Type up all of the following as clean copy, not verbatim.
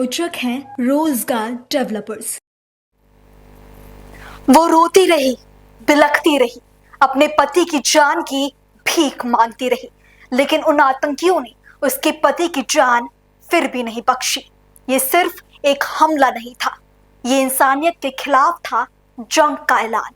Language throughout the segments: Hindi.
रोचक हैं रोजगार डेवलपर्स। वो रोती रही, बिलखती रही, अपने पति की जान की भीख मांगती रही, लेकिन उन आतंकियों ने उसके पति की जान फिर भी नहीं बख्शी। ये सिर्फ एक हमला नहीं था, ये इंसानियत के खिलाफ था जंग का ऐलान।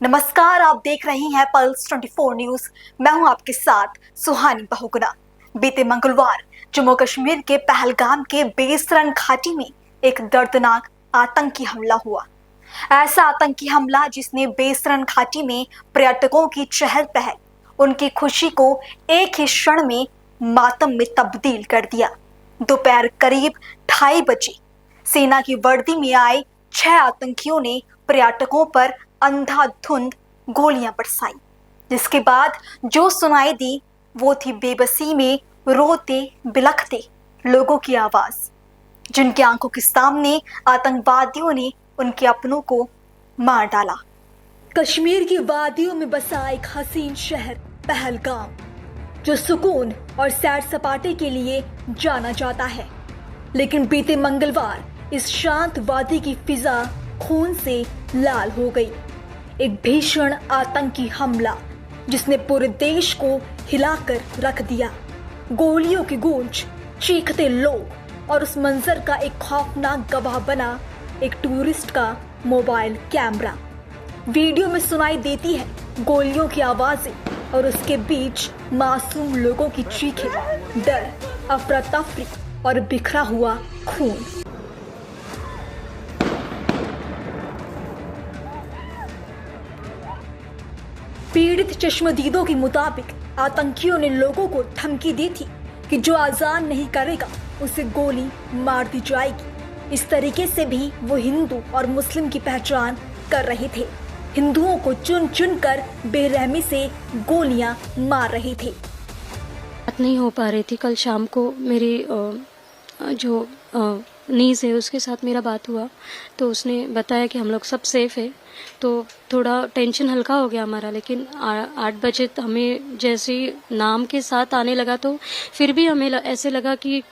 नमस्कार, आप देख रही हैं पल्स 24 न्यूज। मैं हूं आपके साथ सुहानी बहुगुना। बीते मंगलवार जम्मू कश्मीर के पहलगाम के बेसरन घाटी में एक दर्दनाक आतंकी हमला हुआ। ऐसा आतंकी हमला जिसने बेसरन घाटी में पर्यटकों की चहल पहल, उनकी खुशी को एक ही क्षण में मातम में तब्दील कर दिया। दोपहर करीब 2:30 बजे सेना की वर्दी में आए 6 आतंकियों ने पर्यटकों पर अंधाधुंध गोलियां बरसाई, जिसके बाद जो सुनाई दी वो थी बेबसी में रोते बिलखते लोगों की आवाज, जिनकी आंखों के सामने आतंकवादियों ने उनके अपनों को मार डाला। कश्मीर की वादियों में बसा एक हसीन शहर पहलगाम, जो सुकून और सैर सपाटे के लिए जाना जाता है। लेकिन बीते मंगलवार इस शांत वादी की फिजा खून से लाल हो गई। एक भीषण आतंकी हमला जिसने पूरे देश को हिलाकर रख दिया। गोलियों की गूंज, चीखते लोग और उस मंजर का एक खौफनाक गवाह बना एक टूरिस्ट का मोबाइल कैमरा। वीडियो में सुनाई देती है गोलियों की आवाजें और उसके बीच मासूम लोगों की चीखें, डर, अफरा तफरी और बिखरा हुआ खून। पीड़ित चश्मदीदों के मुताबिक आतंकियों ने लोगों को धमकी दी थी कि जो आजान नहीं करेगा उसे गोली मार दी जाएगी। इस तरीके से भी वो हिंदू और मुस्लिम की पहचान कर रहे थे। हिंदुओं को चुन चुन कर बेरहमी से गोलियां मार रहे थे। बात नहीं हो पा रही थी। कल शाम को मेरी जो नीस है उसके साथ मेरा बात हुआ, तो उसने बताया कि हम लोग सब सेफ है। तो थोड़ा टेंशन हल्का हो गया हमारा। लेकिन 8 बजे हमें जैसे ही नाम के साथ आने लगा तो फिर भी हमें ऐसे लगा कि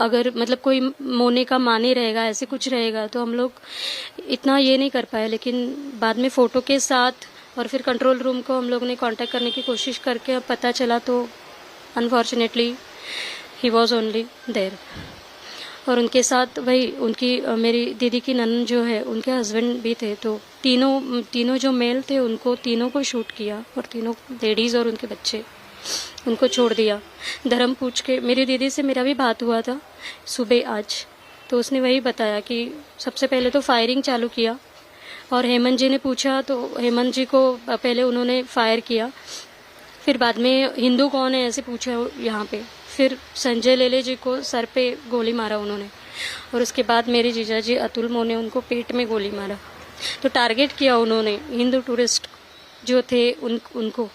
अगर मतलब कोई मोने का माने रहेगा, ऐसे कुछ रहेगा, तो हम लोग इतना ये नहीं कर पाए। लेकिन बाद में फ़ोटो के साथ और फिर कंट्रोल रूम को हम लोग ने कांटेक्ट करने की कोशिश करके अब पता चला तो unfortunately he was only there. और उनके साथ वही उनकी मेरी दीदी की ननद जो है उनके हस्बैंड भी थे। तो तीनों जो मेल थे उनको तीनों को शूट किया और तीनों लेडीज़ और उनके बच्चे उनको छोड़ दिया। धर्म पूछ के मेरी दीदी से मेरा भी बात हुआ था सुबह आज, तो उसने वही बताया कि सबसे पहले तो फायरिंग चालू किया और हेमंत जी ने पूछा तो हेमंत जी को पहले उन्होंने फायर किया। फिर बाद में हिंदू कौन है ऐसे पूछा यहाँ पे। फिर संजय लेले जी को सर पे गोली मारा उन्होंने और उसके बाद मेरे जीजा जी अतुल मो ने उनको पेट में गोली मारा। तो टारगेट किया उन्होंने हिंदू टूरिस्ट जो थे उनको।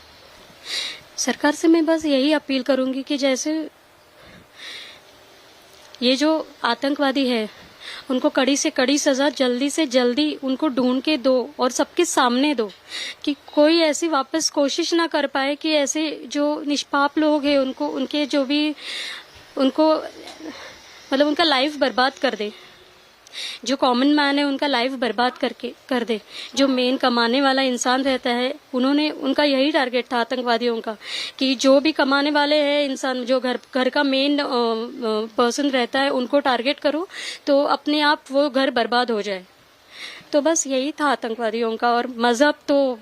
सरकार से मैं बस यही अपील करूंगी कि जैसे ये जो आतंकवादी है उनको कड़ी से कड़ी सजा जल्दी से जल्दी उनको ढूंढ के दो और सबके सामने दो, कि कोई ऐसी वापस कोशिश ना कर पाए कि ऐसे जो निष्पाप लोग हैं उनको उनके जो भी उनको मतलब उनका लाइफ बर्बाद कर दे। जो कॉमन मैन है उनका लाइफ बर्बाद कर दे। जो मेन कमाने वाला इंसान रहता है उनका यही टारगेट था आतंकवादियों का, कि जो भी कमाने वाले हैं इंसान, जो घर का मेन पर्सन रहता है उनको टारगेट करो तो अपने आप वो घर बर्बाद हो जाए। तो बस यही था आतंकवादियों का। और मजहब तो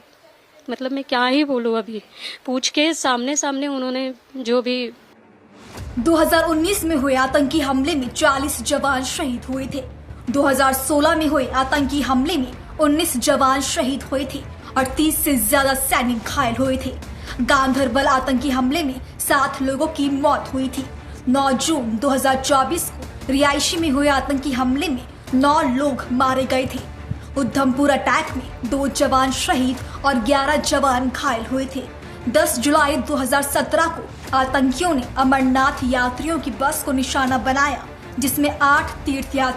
मतलब मैं क्या ही बोलूँ, अभी पूछ के सामने उन्होंने जो भी 2019 में हुए आतंकी हमले में 40 जवान शहीद हुए थे। 2016 में हुए आतंकी हमले में 19 जवान शहीद हुए थे और 30 से ज्यादा सैनिक घायल हुए थे। गांधरबल आतंकी हमले में 7 लोगों की मौत हुई थी। 9 जून 2024 को रिहायशी में हुए आतंकी हमले में 9 लोग मारे गए थे। उधमपुर अटैक में 2 जवान शहीद और 11 जवान घायल हुए थे। 10 जुलाई 2017 को आतंकियों ने अमरनाथ यात्रियों की बस को निशाना बनाया, जिसमें 8 तीर्थयात्री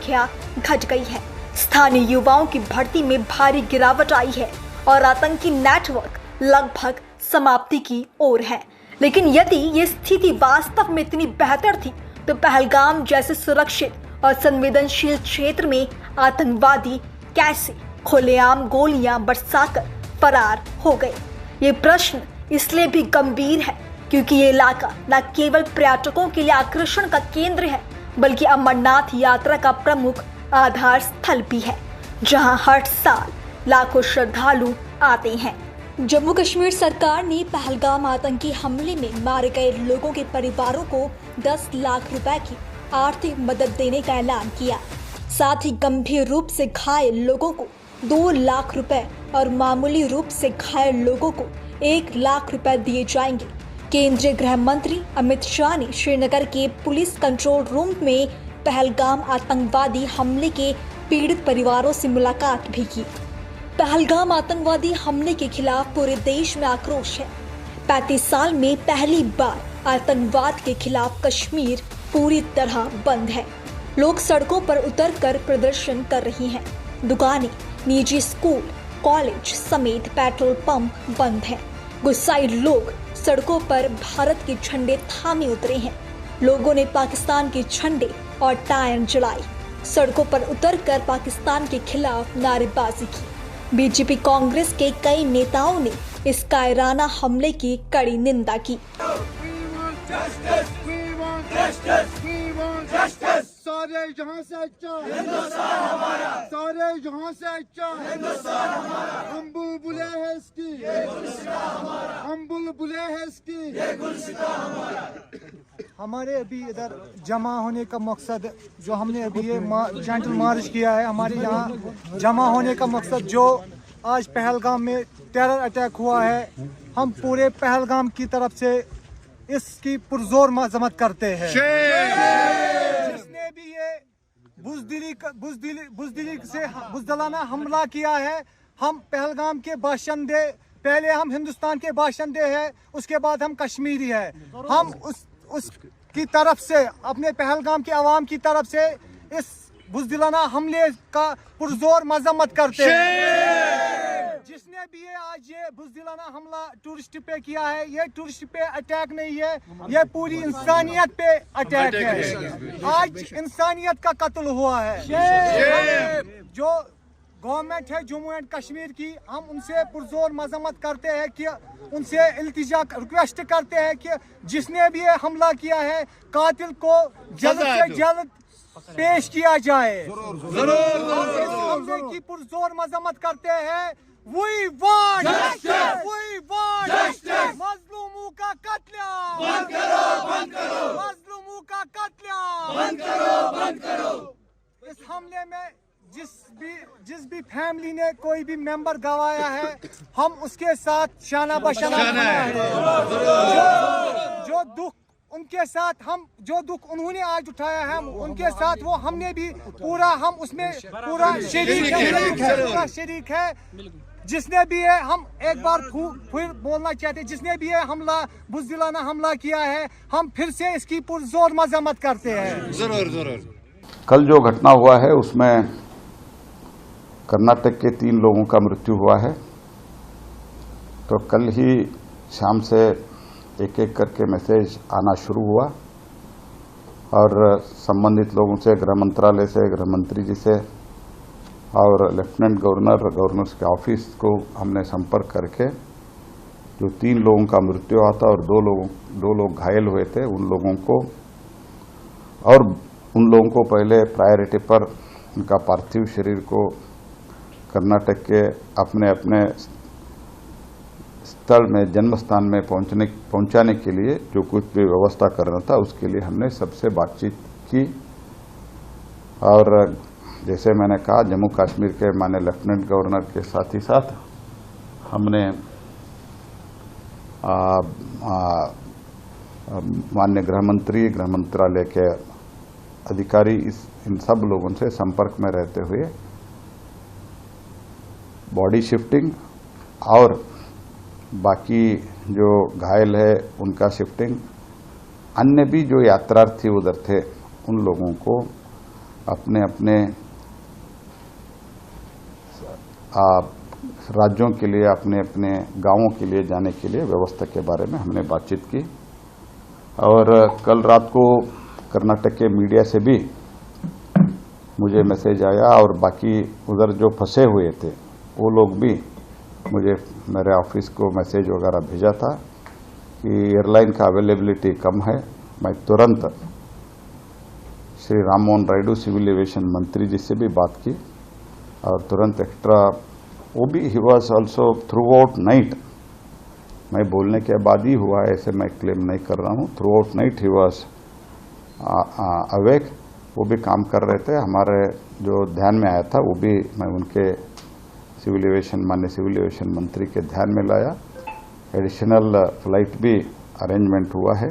संख्या घट गई है। स्थानीय युवाओं की भर्ती में भारी गिरावट आई है और आतंकी नेटवर्क लगभग समाप्ति की ओर है। लेकिन यदि ये स्थिति वास्तव में इतनी बेहतर थी तो पहलगाम जैसे सुरक्षित और संवेदनशील क्षेत्र में आतंकवादी कैसे खुलेआम गोलियां बरसाकर फरार हो गए? ये प्रश्न इसलिए भी गंभीर है क्योंकि ये इलाका न केवल पर्यटकों के लिए आकर्षण का केंद्र है बल्कि अमरनाथ यात्रा का प्रमुख आधार स्थल भी है, जहां हर साल लाखों श्रद्धालु आते हैं। जम्मू कश्मीर सरकार ने पहलगाम आतंकी हमले में मारे गए लोगों के परिवारों को 10 लाख रुपए की आर्थिक मदद देने का ऐलान किया। साथ ही गंभीर रूप से घायल लोगों को 2 लाख रुपए और मामूली रूप से घायल लोगों को 1 लाख रुपए दिए जाएंगे। केंद्रीय गृह मंत्री अमित शाह ने श्रीनगर के पुलिस कंट्रोल रूम में पहलगाम आतंकवादी हमले के पीड़ित परिवारों से मुलाकात भी की। पहलगाम आतंकवादी हमले के खिलाफ पूरे देश में आक्रोश है। 35 साल में पहली बार आतंकवाद के खिलाफ कश्मीर पूरी तरह बंद है। लोग सड़कों पर उतरकर प्रदर्शन कर रही हैं। दुकानें, निजी स्कूल, कॉलेज समेत पेट्रोल पंप बंद हैं। गुस्साए लोग सड़कों पर भारत के झंडे थामे उतरे हैं। लोगों ने पाकिस्तान के झंडे और टायर जलाए। सड़कों पर उतरकर पाकिस्तान के खिलाफ नारेबाजी की। बीजेपी कांग्रेस के कई नेताओं ने इस कायराना हमले की कड़ी निंदा की। सारे जहां से अच्छा हिंदुस्तान हमारा, सारे जहां से अच्छा हिंदुस्तान हमारा। हम बुलबुले हैं इसकी, ये गुलसिता हमारा। हम बुलबुले हैं इसकी, ये गुलसिता हमारा। हमारे अभी इधर जमा होने का मकसद, जो हमने अभी ये जेंटल मार्च किया है, हमारे यहाँ जमा होने का मकसद जो आज पहलगाम में टेरर अटैक हुआ है, हम पूरे पहलगाम की तरफ से इसकी पुरजोर मजम्मत करते हैं। जिसने भी ये बुज़दिलाना हमला किया है, हम पहलगाम के बाशिंदे, पहले हम हिंदुस्तान के बाशिंदे हैं, उसके बाद हम कश्मीरी है। हम उसकी तरफ से, अपने पहलगाम के अवाम की तरफ से इस बुज़दिलाना हमले का पुरजोर मजम्मत करते हैं। जिसने भी ये आज ये बुज़दिलाना हमला टूरिस्ट पे किया है, ये टूरिस्ट पे अटैक नहीं है, ये पूरी इंसानियत पे अटैक है। आज इंसानियत का कत्ल हुआ है। जो गवर्नमेंट है जम्मू एंड कश्मीर की, हम उनसे पुरजोर मजम्मत करते हैं कि उनसे इल्तिजा रिक्वेस्ट करते हैं कि जिसने भी ये हमला किया है, कातिल को जल्द से जल्द पेश किया जाए। इस हमले की पुरजोर मजम्मत करते हैं। We want justice! We want justice! मजलूमों का कत्लेआम बंद करो, बंद करो। मजलूमों का कत्लेआम बंद करो, बंद करो। इस हमले में जिस भी फैमिली ने कोई भी मेंबर गवाया है, हम उसके साथ शाना बशाना है। जो दुख उनके साथ, हम जो दुख उन्होंने आज उठाया है, उनके साथ वो हमने भी पूरा, हम उसमें पूरा शरीक है। जिसने भी है, हम एक बार फिर बोलना चाहते हैं, जिसने भी है हमला, बुज़दिलाना हमला किया है, हम फिर से इसकी पुरजोर मजम्मत करते हैं। जरूर। कल जो घटना हुआ है उसमें कर्नाटक के 3 लोगों का मृत्यु हुआ है। तो कल ही शाम से एक एक करके मैसेज आना शुरू हुआ और संबंधित लोगों से, गृह मंत्रालय से, गृह मंत्री जी से और लेफ्टिनेंट गवर्नर के ऑफिस को हमने संपर्क करके जो 3 लोगों का मृत्यु हुआ था और 2 लोग घायल हुए थे, उन लोगों को पहले प्रायोरिटी पर उनका पार्थिव शरीर को कर्नाटक के अपने अपने स्थल में, जन्म स्थान में पहुंचाने के लिए जो कुछ भी व्यवस्था करना था, उसके लिए हमने सबसे बातचीत की। और जैसे मैंने कहा, जम्मू कश्मीर के माननीय लेफ्टिनेंट गवर्नर के साथ ही साथ हमने माननीय गृह मंत्रालय के अधिकारी, इन सब लोगों से संपर्क में रहते हुए बॉडी शिफ्टिंग और बाकी जो घायल है उनका शिफ्टिंग, अन्य भी जो यात्रार्थी उधर थे उन लोगों को अपने अपने राज्यों के लिए, अपने अपने गांवों के लिए जाने के लिए व्यवस्था के बारे में हमने बातचीत की। और कल रात को कर्नाटक के मीडिया से भी मुझे मैसेज आया और बाकी उधर जो फंसे हुए थे वो लोग भी मुझे मेरे ऑफिस को मैसेज वगैरह भेजा था कि एयरलाइन का अवेलेबिलिटी कम है। मैं तुरंत श्री राम मोहन रायडू सिविल एविएशन मंत्री जी से भी बात की और तुरंत एक्स्ट्रा वो भी he was also through out night, मैं बोलने के बाद ही हुआ है ऐसे मैं क्लेम नहीं कर रहा हूँ, through out night he was awake, वो भी काम कर रहे थे। हमारे जो ध्यान में आया था वो भी मैं उनके माननीय सिविल एविएशन मंत्री के ध्यान में लाया। एडिशनल फ्लाइट भी अरेंजमेंट हुआ है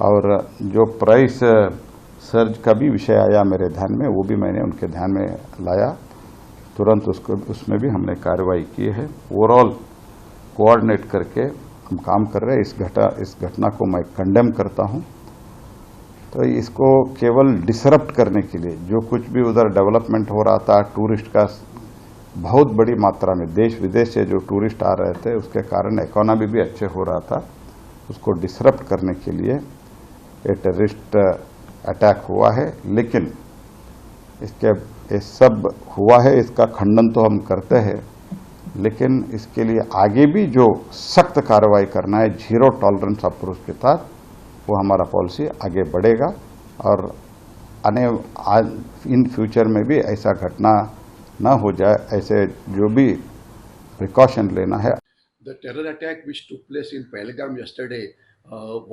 और जो प्राइस सर्ज का भी विषय आया मेरे ध्यान में वो भी मैंने उनके ध्यान में लाया, तुरंत उसमें भी हमने कार्रवाई की है। ओवरऑल कोऑर्डिनेट करके हम काम कर रहे हैं। इस घटना को मैं कंडेम करता हूं। तो इसको केवल डिसरप्ट करने के लिए जो कुछ भी उधर डेवलपमेंट हो रहा था, टूरिस्ट का बहुत बड़ी मात्रा में देश विदेश से जो टूरिस्ट आ रहे थे उसके कारण इकोनॉमी भी अच्छे हो रहा था, उसको डिसरप्ट करने के लिए ये टेररिस्ट अटैक हुआ है। लेकिन ये सब हुआ है, इसका खंडन तो हम करते हैं, लेकिन इसके लिए आगे भी जो सख्त कार्रवाई करना है जीरो टॉलरेंस अप्रोच के साथ, वो हमारा पॉलिसी आगे बढ़ेगा और इन फ्यूचर में भी ऐसा घटना ना हो जाए, ऐसे जो भी प्रिकॉशन लेना है। The terror attack which took place in Pahalgam yesterday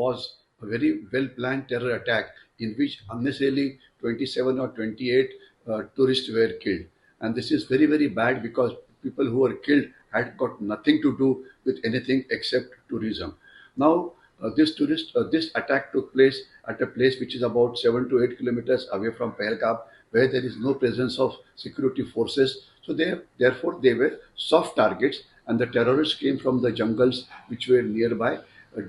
was a very well planned terror attack in which unnecessarily 27 or 28 tourists were killed, and this is very, very bad because people who were killed had got nothing to do with anything except tourism. Now this attack took place at a place which is about 7 to 8 kilometers away from Pahalgam, where there is no presence of security forces. So therefore they were soft targets, and the terrorists came from the jungles which were nearby,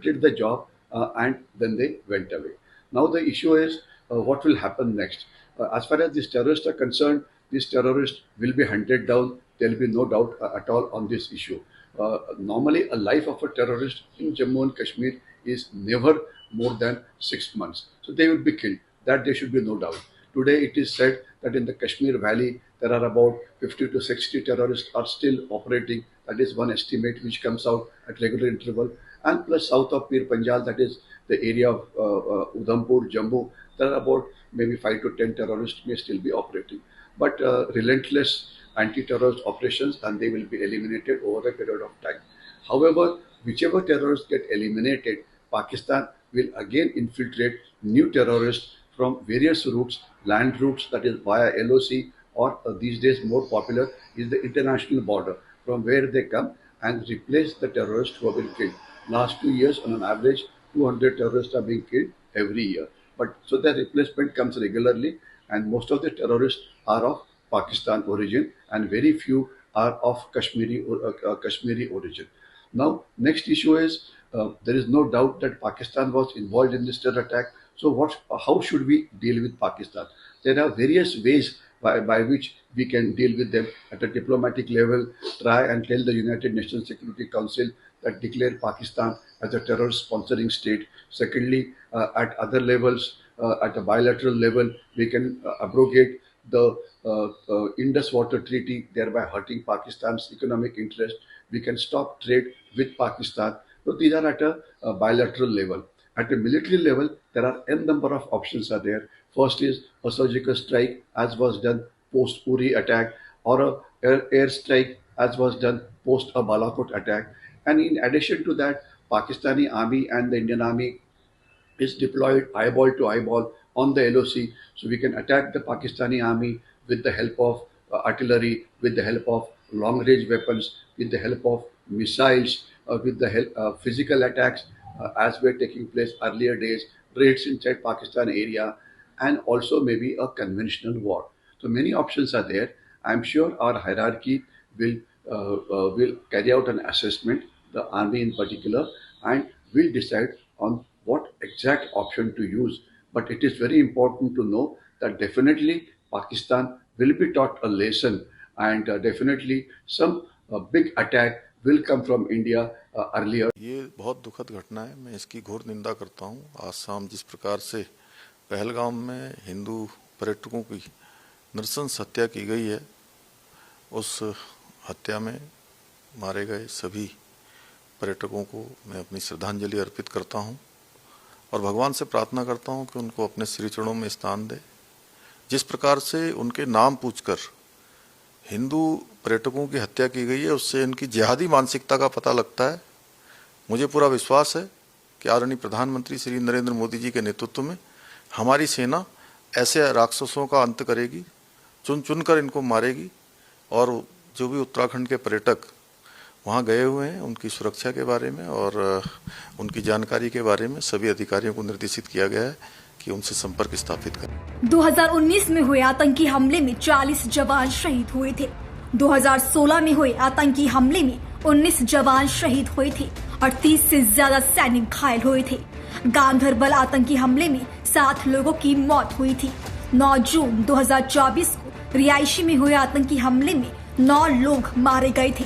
did the job, and then they went away. Now the issue is what will happen next. As far as these terrorists are concerned, these terrorists will be hunted down. There will be no doubt at all on this issue. Normally, a life of a terrorist in Jammu and Kashmir is never more than 6 months. So they would be killed. That there should be no doubt. Today, it is said that in the Kashmir Valley, there are about 50 to 60 terrorists are still operating. That is one estimate which comes out at regular interval. And plus south of Pir Panjal, that is the area of Udhampur, Jammu, there are about maybe 5 to 10 terrorists may still be operating. But relentless anti-terrorist operations, and they will be eliminated over a period of time. However, whichever terrorists get eliminated, Pakistan will again infiltrate new terrorists from various routes, land routes, that is via LOC, or these days more popular is the international border, from where they come and replace the terrorists who have been killed. Last 2 years, on an average, 200 terrorists are being killed every year. But so the replacement comes regularly, and most of the terrorists are of Pakistan origin, and very few are of Kashmiri origin. Now, next issue is there is no doubt that Pakistan was involved in this terror attack. So, how should we deal with Pakistan? There are various ways by which we can deal with them at a diplomatic level. Try and tell the United Nations Security Council that declare Pakistan as a terrorist sponsoring state. Secondly, at other levels, at a bilateral level, we can abrogate the Indus Water Treaty, thereby hurting Pakistan's economic interest. We can stop trade with Pakistan. So these are at a bilateral level. At a military level, there are n number of options are there. First is a surgical strike, as was done post Uri attack, or a air strike, as was done post a Balakot attack. And in addition to that, Pakistani army and the Indian army is deployed eyeball to eyeball on the LOC, so we can attack the Pakistani army with the help of artillery, with the help of long range weapons, with the help of missiles, with the help of physical attacks, as were taking place earlier days, raids inside Pakistan area, and also maybe a conventional war. So many options are there. I'm sure our hierarchy will carry out an assessment, the army in particular, and will decide on what exact option to use. But it is very important to know that that definitely Pakistan will be taught a lesson, and definitely some big attack will come from India earlier. ये बहुत दुखद घटना है, मैं इसकी घोर निंदा करता हूँ। आज शाम जिस प्रकार से पहलगाम में हिंदू पर्यटकों की नृशंस हत्या की गई है, उस हत्या में मारे गए सभी पर्यटकों को मैं अपनी श्रद्धांजलि अर्पित करता हूँ और भगवान से प्रार्थना करता हूँ कि उनको अपने श्री चरणों में स्थान दे। जिस प्रकार से उनके नाम पूछकर हिंदू पर्यटकों की हत्या की गई है, उससे इनकी जिहादी मानसिकता का पता लगता है। मुझे पूरा विश्वास है कि आदरणीय प्रधानमंत्री श्री नरेंद्र मोदी जी के नेतृत्व में हमारी सेना ऐसे राक्षसों का अंत करेगी, चुन चुन कर इनको मारेगी और जो भी उत्तराखंड के पर्यटक वहाँ गए हुए हैं उनकी सुरक्षा के बारे में और उनकी जानकारी के बारे में सभी अधिकारियों को निर्देशित किया गया है कि उनसे संपर्क स्थापित करें। 2019 में हुए आतंकी हमले में 40 जवान शहीद हुए थे। 2016 में हुए आतंकी हमले में 19 जवान शहीद हुए थे और 30 से ज्यादा सैनिक घायल हुए थे। गांधरबल आतंकी हमले में 7 लोगों की मौत हुई थी। 9 जून 2024 को रिहायशी में हुए आतंकी हमले में 9 लोग मारे गए थे।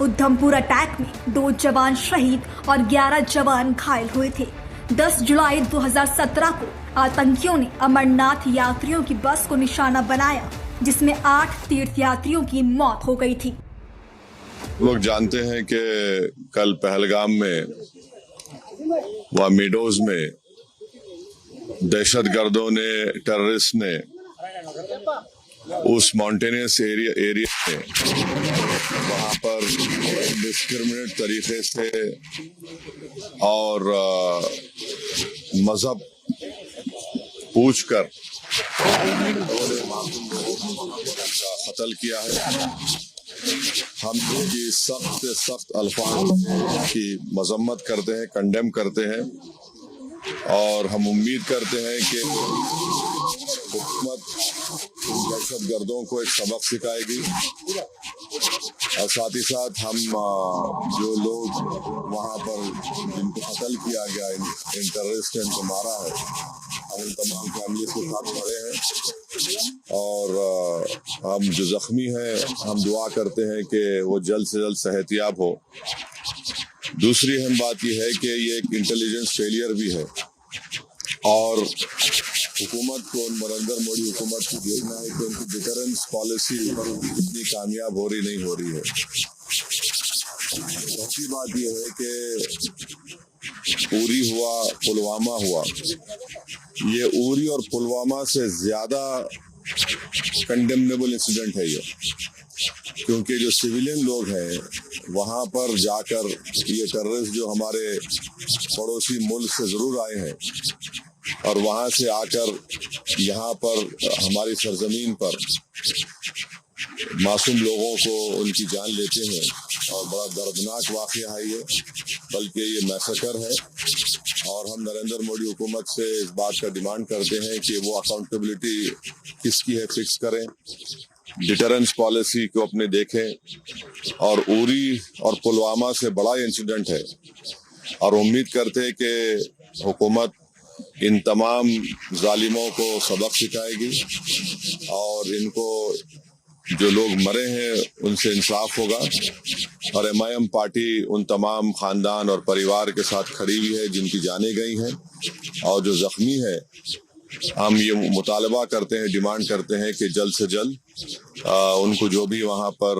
उधमपुर अटैक में 2 जवान शहीद और 11 जवान घायल हुए थे। 10 जुलाई 2017 को आतंकियों ने अमरनाथ यात्रियों की बस को निशाना बनाया, जिसमें 8 तीर्थ यात्रियों की मौत हो गई थी। लोग जानते हैं कि कल पहलगाम में वहाँ मीडोज में दहशतगर्दों ने, टेररिस्ट ने उस माउंटेनियस एरिया में वहाँ पर डिस्क्रिमिनेट तरीके से और मजहब पूछकर कत्ल किया है। हम इनकी सख्त से सख्त अल्फाज की मजम्मत करते हैं, कंडेम करते हैं और हम उम्मीद करते हैं कि हुकूमत दहशतगर्दों को एक सबक सिखाएगी और साथ ही साथ हम जो लोग वहाँ पर जिनको कत्ल किया गया, इन टेररिस्ट ने इनको मारा है, हम उन तमाम फैमिली के साथ खड़े हैं और हम जो जख्मी हैं हम दुआ करते हैं कि वो जल्द से जल्द सेहतियाब हो। दूसरी अहम बात यह है कि ये एक इंटेलिजेंस फेलियर भी है और हुकूमत को, नरेंद्र मोदी हुकूमत को देखना है कि उनकी डिटरेंस पॉलिसी इतनी कामयाब हो रही नहीं हो रही है। दूसरी बात यह है कि उरी हुआ, पुलवामा हुआ, ये उरी और पुलवामा से ज्यादा कंडेमनेबल इंसिडेंट है ये, क्योंकि जो सिविलियन लोग हैं वहाँ पर जाकर ये टेररिस्ट जो हमारे पड़ोसी मुल्क से जरूर आए हैं और वहाँ से आकर यहाँ पर हमारी सरजमीन पर मासूम लोगों को उनकी जान लेते हैं और बड़ा दर्दनाक वाक़या है ये, बल्कि ये मैसेकर है और हम नरेंद्र मोदी हुकूमत से इस बात का डिमांड करते हैं कि वो अकाउंटेबिलिटी किसकी है फिक्स करें, डिटरेंस पॉलिसी को अपने देखें और उरी और पुलवामा से बड़ा इंसिडेंट है और उम्मीद करते हैं कि हुकूमत इन तमाम जालिमों को सबक सिखाएगी और इनको जो लोग मरे हैं उनसे इंसाफ होगा और MIM पार्टी उन तमाम खानदान और परिवार के साथ खड़ी हुई है जिनकी जानें गई हैं और जो जख्मी है हम ये मुतालबा करते हैं, डिमांड करते हैं कि जल्द से जल्द उनको जो भी वहाँ पर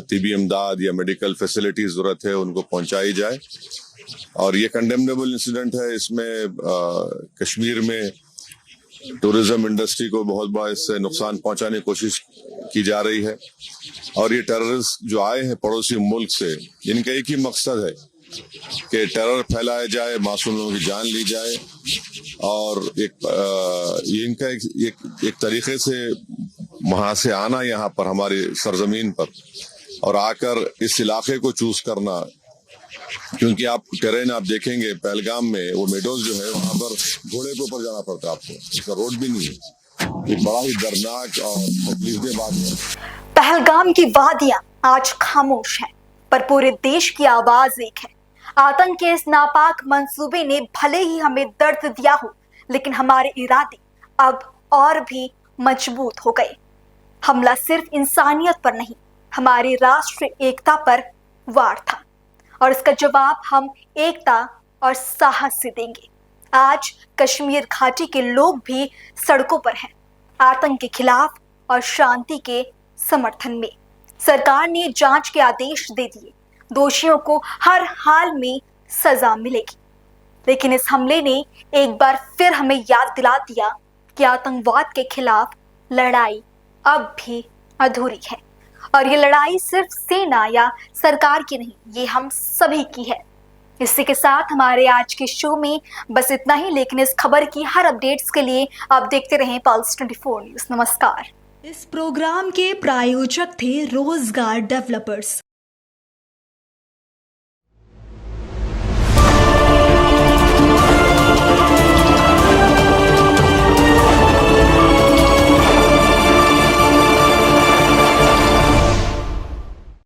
तिबी इमदाद या मेडिकल फैसिलिटी ज़रूरत है उनको पहुँचाई जाए। और ये कंडेमनेबल इंसिडेंट है। इसमें कश्मीर में टूरिज्म इंडस्ट्री को बहुत बड़ा इससे नुकसान पहुंचाने की कोशिश की जा रही है और ये टेररिस्ट जो आए हैं पड़ोसी मुल्क से, इनका एक ही मकसद है कि टेरर फैलाया जाए, मासूम लोगों की जान ली जाए और इनका एक तरीके से वहां से आना यहाँ पर हमारी सरजमीन पर और आकर इस इलाके को चूज करना, क्योंकि आप टेरेन आप देखेंगे पहलगाम में वो मेडोज जो है वहां पर घोड़े के ऊपर जाना पड़ता है आपको, इसका रोड भी नहीं है। ये बड़ा ही दर्दनाक और तकलीफदेह बात है। पहलगाम की वादियां आज खामोश हैं, पर पूरे देश की आवाज एक है। आतंक के इस नापाक मंसूबे ने भले ही हमें दर्द दिया हो, लेकिन हमारे इरादे अब और भी मजबूत हो गए। हमला सिर्फ इंसानियत पर नहीं, हमारी राष्ट्रीय एकता पर वार था और इसका जवाब हम एकता और साहस से देंगे। आज कश्मीर घाटी के लोग भी सड़कों पर हैं, आतंक के खिलाफ और शांति के समर्थन में। सरकार ने जांच के आदेश दे दिए, दोषियों को हर हाल में सजा मिलेगी। लेकिन इस हमले ने एक बार फिर हमें याद दिला दिया कि आतंकवाद के खिलाफ लड़ाई अब भी अधूरी है और ये लड़ाई सिर्फ सेना या सरकार की नहीं, ये हम सभी की है। इसी के साथ हमारे आज के शो में बस इतना ही, लेकिन इस खबर की हर अपडेट्स के लिए आप देखते रहें पल्स 24 न्यूज। नमस्कार। इस प्रोग्राम के प्रायोजक थे रोजगार डेवलपर्स।